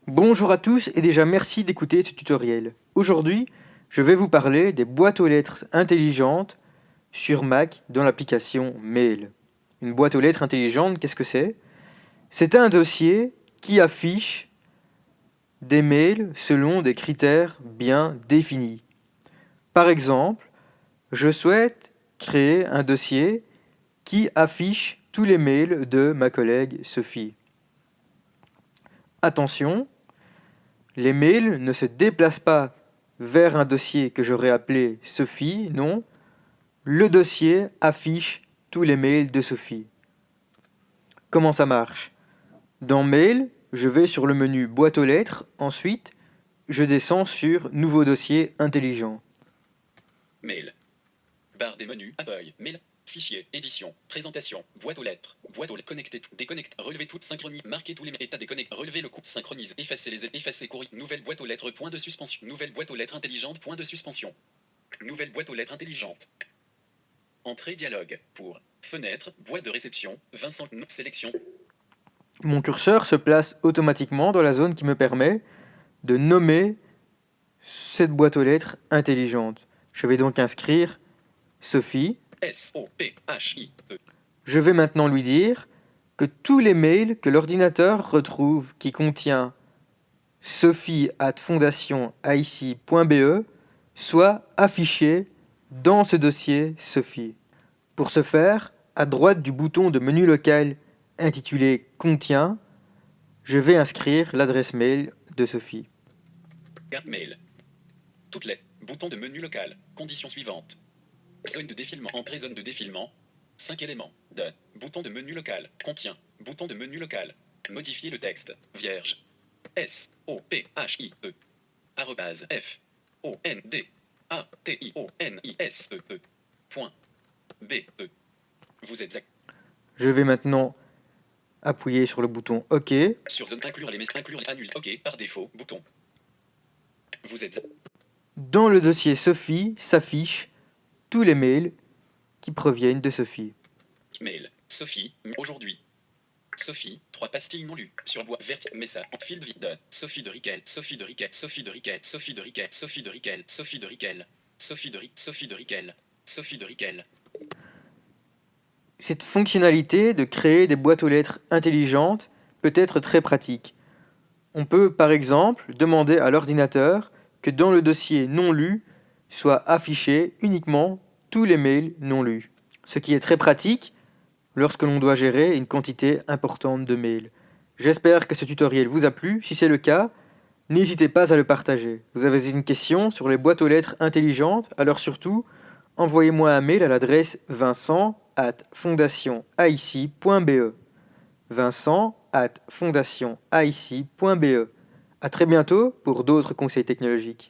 Bonjour à tous et déjà merci d'écouter ce tutoriel. Aujourd'hui, je vais vous parler des boîtes aux lettres intelligentes sur Mac dans l'application Mail. Une boîte aux lettres intelligente, qu'est-ce que c'est? C'est un dossier qui affiche des mails selon des critères bien définis. Par exemple, je souhaite créer un dossier qui affiche tous les mails de ma collègue Sophie. Attention, les mails ne se déplacent pas vers un dossier que j'aurais appelé Sophie, non. Le dossier affiche tous les mails de Sophie. Comment ça marche? Dans Mail, je vais sur le menu Boîte aux lettres, ensuite, je descends sur Nouveau dossier intelligent. Mail. Barre des menus, Apple, Mail, Fichier, Édition, Présentation, Boîte aux lettres, connecter tout, déconnecte, relever toute synchronie, marquer tous les états déconnecte, relever le coup, synchronise, effacer courrier, nouvelle boîte aux lettres, point de suspension, nouvelle boîte aux lettres intelligente, point de suspension, nouvelle boîte aux lettres intelligente. Entrée dialogue, pour, fenêtre, boîte de réception, Vincent, sélection. Mon curseur se place automatiquement dans la zone qui me permet de nommer cette boîte aux lettres intelligente. Je vais donc inscrire Sophie. S-O-P-H-I-E. Je vais maintenant lui dire que tous les mails que l'ordinateur retrouve qui contient sophie@fondationaici.be soient affichés dans ce dossier Sophie. Pour ce faire, à droite du bouton de menu local intitulé Contient, je vais inscrire l'adresse mail de Sophie. Garde mail. Toutes les boutons de menu local. Conditions suivantes. Zone de défilement. Entrée zone de défilement. 5 éléments. De. Bouton de menu local. Contient. Bouton de menu local. Modifier le texte. Vierge. S-O-P-H-I-E. Arrobase F. O-N-D-A-T-I-O-N-I-S-E-E. Point. B-E. Vous êtes Je vais maintenant appuyer sur le bouton OK. sur zone inclure les messages. Inclure annuler. OK par défaut. Bouton. Vous êtes Dans le dossier Sophie s'affichent tous les mails qui proviennent de Sophie. mail. Sophie. Aujourd'hui. Sophie, 3 pastilles non lues. Sur bois vert, message, fil de vide. Sophie de Riquel, Sophie de Riquel, Sophie de Riquel, Sophie de Riquel, Sophie de Riquel, Sophie de Riquel, Sophie de Riquel, Sophie de Riquel, Sophie de Riquel. Cette fonctionnalité de créer des boîtes aux lettres intelligentes peut être très pratique. On peut par exemple demander à l'ordinateur que dans le dossier non lu soient affichés uniquement tous les mails non lus. Ce qui est très pratique lorsque l'on doit gérer une quantité importante de mails. J'espère que ce tutoriel vous a plu. Si c'est le cas, n'hésitez pas à le partager. Vous avez une question sur les boîtes aux lettres intelligentes, alors surtout, envoyez-moi un mail à l'adresse vincent@fondationaici.be. vincent@fondationaici.be. À très bientôt pour d'autres conseils technologiques.